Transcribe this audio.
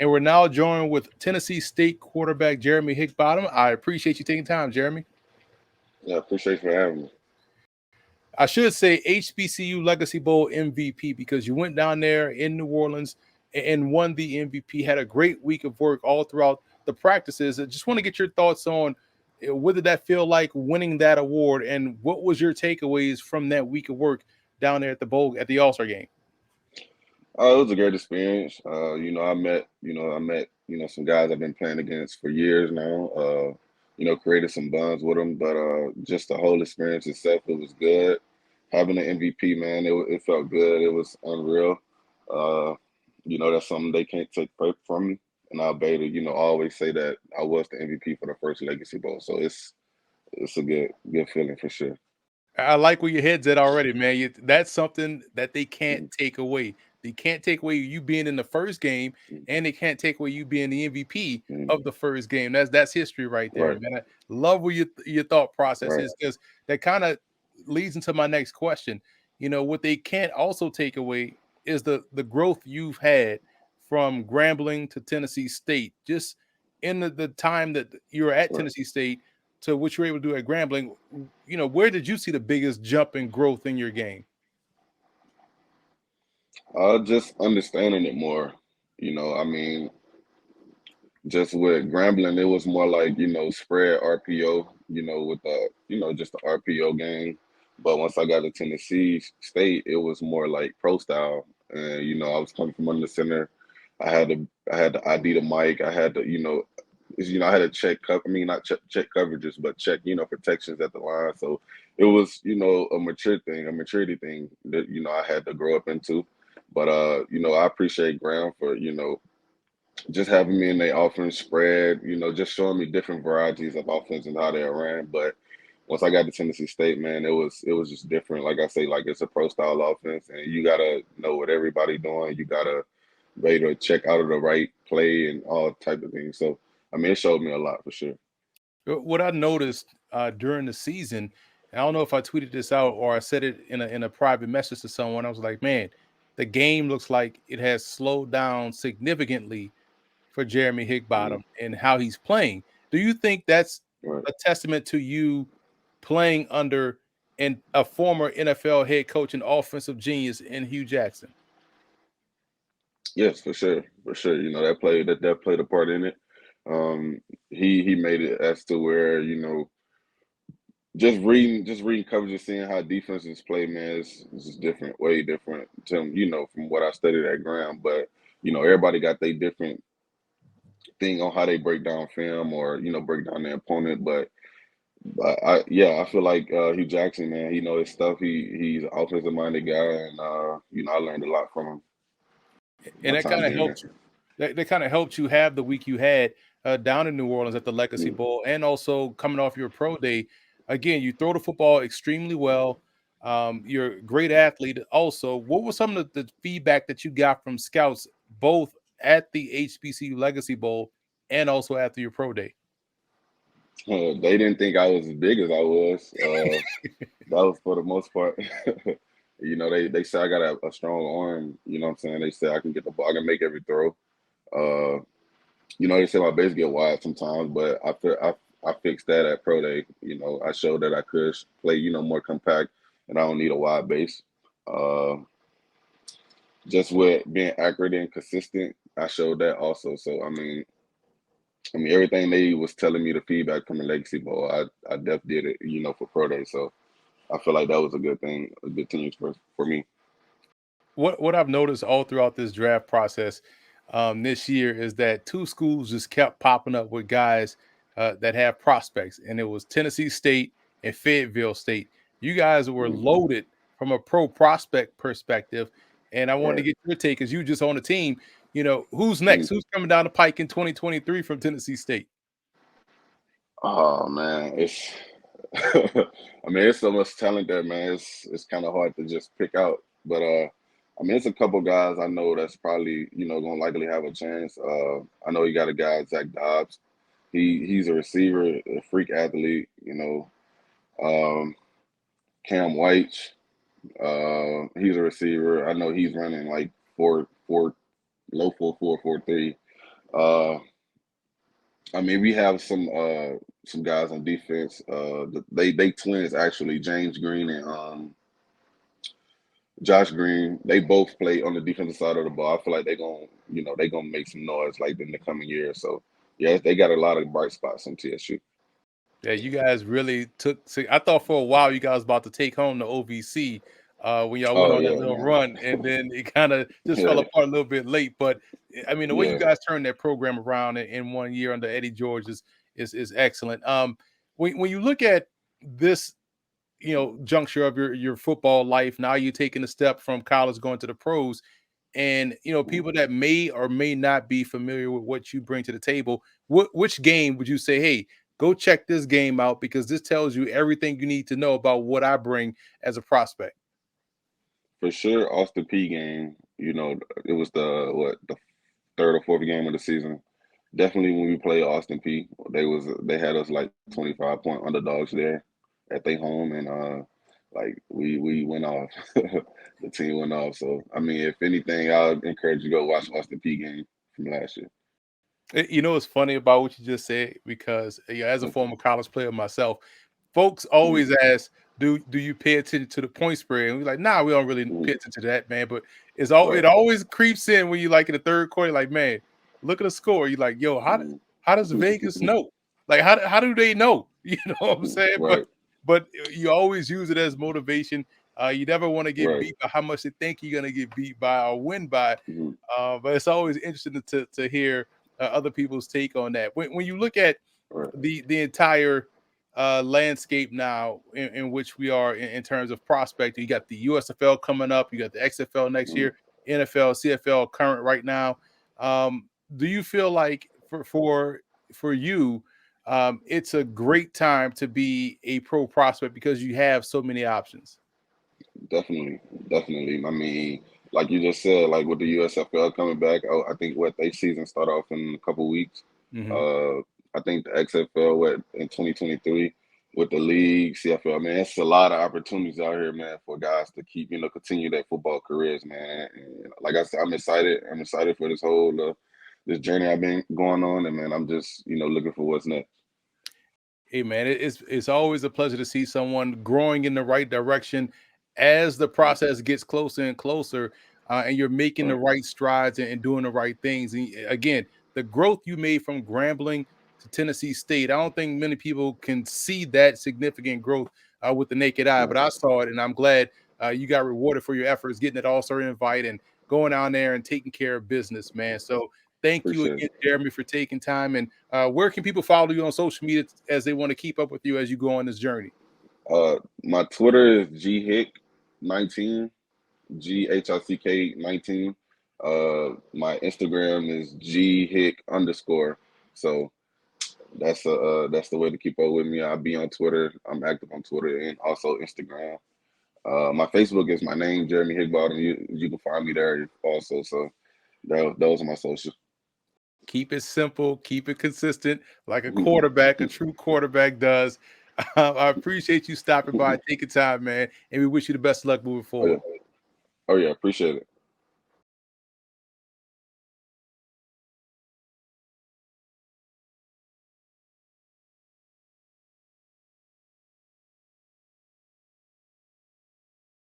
And we're now joined with Tennessee State quarterback Geremy Hickbottom. I appreciate you taking time, Geremy. Yeah, appreciate you for having me. I should say HBCU Legacy Bowl MVP because you went down there in New Orleans and won the MVP. Had a great week of work all throughout the practices. I just want to get your thoughts on what did that feel like winning that award, and what was your takeaways from that week of work down there at the bowl at the All Star game. It was a great experience. I met some guys I've been playing against for years now. Created some bonds with them, but just the whole experience itself, it was good. Having an MVP, man, it felt good. It was unreal. Uh, that's something they can't take away from me, and I'll be able to, always say that I was the MVP for the first Legacy Bowl. So it's a good feeling for sure. I like where your head's at already, man. That's something that they can't Mm, take away. They can't take away you being in the first game, mm, and they can't take away you being the MVP mm. of the first game. That's history right there, Right, man. I love where your thought process right, is, because that kind of leads into my next question. What they can't also take away is the growth you've had from Grambling to Tennessee State, just in the time that you were at right. Tennessee State to what you were able to do at Grambling. Where did you see the biggest jump in growth in your game? Just understanding it more. I mean, just with Grambling, it was more like, spread RPO, with just the RPO game. But once I got to Tennessee State, it was more like pro style. And, I was coming from under the center. I had to ID the mic. I had to, I had to check, I mean, not check coverages, but check, protections at the line. So it was, a maturity thing that, I had to grow up into. But, I appreciate Graham for, just having me in their offense spread, just showing me different varieties of offense and how they ran. But once I got to Tennessee State, man, it was just different. Like I say, like it's a pro style offense, and you gotta know what everybody doing. You gotta be able to check out of the right play and all type of things. So I mean, it showed me a lot for sure. What I noticed during the season, I don't know if I tweeted this out or I said it in a private message to someone. I was like, man, the game looks like it has slowed down significantly for Geremy Mm, Hickbottom and how he's playing. Do you think that's right. a testament to you playing under a former NFL head coach and offensive genius in Hugh Jackson? Yes, for sure, for sure. That played a part in it. Um, he made it as to where just reading coverage and seeing how defenses play, man, is just different, way different from what I studied at Graham. But everybody got their different thing on how they break down film or break down their opponent. But I feel like Hugh Jackson, man, he knows his stuff. He's an offensive minded guy, and I learned a lot from him And my that time kind of being there. helped you. That kind of helped you have the week you had down in New Orleans at the Legacy Mm, Bowl, and also coming off your pro day. Again, you throw the football extremely well. You're a great athlete. Also, what was some of the feedback that you got from scouts, both at the HBCU Legacy Bowl and also after your pro day? they didn't think I was as big as I was. That was for the most part. They say I got a strong arm. You know what I'm saying? They say I can get the ball, I can make every throw. Uh, they say my base get wide sometimes, but I fixed that at pro day. I showed that I could play, more compact, and I don't need a wide base. Uh, just with being accurate and consistent, I showed that also. So I mean everything they was telling me the feedback from the Legacy Bowl, I definitely did it, for pro day. So I feel like that was a good thing, a good thing for me. What I've noticed all throughout this draft process this year is that two schools just kept popping up with guys that have prospects, and it was Tennessee State and Fayetteville State. You guys were Mm, loaded from a pro prospect perspective, and I wanted to right. get your take because you just on the team. Who's next? Mm. Who's coming down the pike in 2023 from Tennessee State? Oh man, it's I mean it's so much talent there, man. It's kind of hard to just pick out. But I mean it's a couple guys I know that's probably gonna likely have a chance. I know you got a guy Zach Dobbs. He's a receiver, a freak athlete. Um, Cam White. He's a receiver. I know he's running like four low 4.4, 4.3. Uh, I mean, we have some guys on defense. They twins actually, James Green and Josh Green. They both play on the defensive side of the ball. I feel like they gonna make some noise like in the coming years. So yeah, they got a lot of bright spots on TSU. Yeah, you guys really took. See, I thought for a while you guys was about to take home the OVC when y'all went Oh on that yeah, little man. run, and then it kind of just fell Yeah, apart a little bit late. But I mean, the way you yeah. guys turned that program around in 1 year under Eddie George is excellent. When you look at this, juncture of your football life, now you're taking a step from college going to the pros, and Mm. people that may or may not be familiar with what you bring to the table, which game would you say, hey, go check this game out because this tells you everything you need to know about what I bring as a prospect? For sure, Austin P game. It was the third or fourth game of the season. Definitely when we played Austin P, they had us like 25-point underdogs there at their home, and like we went off. The team went off. So I mean, if anything, I would encourage you to go watch Austin P game from last year. What's funny about what you just said, because as a former college player myself, folks always Mm-hmm. ask, "Do you pay attention to the point spread?" And we're like, "Nah, we don't really Mm-hmm. pay attention to that, man." But it Right. always creeps in when you like in the third quarter, like, man, look at the score. You're like, "Yo, how does Vegas Mm-hmm. know? Like, how do they know?" You know what I'm saying? But Right. but you always use it as motivation. You never want to get Right. beat by how much they think you're gonna get beat by or win by. Mm-hmm. But it's always interesting to hear other people's take on that. When you look at Right. the entire landscape now in which we are in terms of prospecting. You got the USFL coming up, you got the XFL next Mm-hmm. year, NFL, CFL current right now. Do you feel like for you, it's a great time to be a pro prospect because you have so many options? Definitely, definitely. I mean, like you just said, like with the USFL coming back, I think what they season start off in a couple weeks. Hmm. Uh, I think the XFL in 2023 with the league, CFL, man, it's a lot of opportunities out here, man, for guys to keep, continue their football careers, man. And like I said, I'm excited. I'm excited for this journey I've been going on, and man, I'm just, looking for what's next. Hey man, it's always a pleasure to see someone growing in the right direction as the Mhm. process gets closer and closer, and you're making the Right. right strides and doing the right things. And again, the growth you made from Grambling to Tennessee State, I don't think many people can see that significant growth with the naked eye, but Right. I saw it, and I'm glad you got rewarded for your efforts, getting that All-Star invite and going down there and taking care of business, man. So thank you Appreciate again, it. Jeremy, for taking time. And where can people follow you on social media as they want to keep up with you as you go on this journey? My Twitter is ghick19. GHICK19. My Instagram is ghick_. So that's the way to keep up with me. I'll be on Twitter. I'm active on Twitter and also Instagram. My Facebook is my name, Geremy Hickbottom. You can find me there also. So those are my socials. Keep it simple, keep it consistent, like a quarterback, a true quarterback does. I appreciate you stopping by, taking time, man, and we wish you the best of luck moving Oh yeah, forward. oh yeah, appreciate it.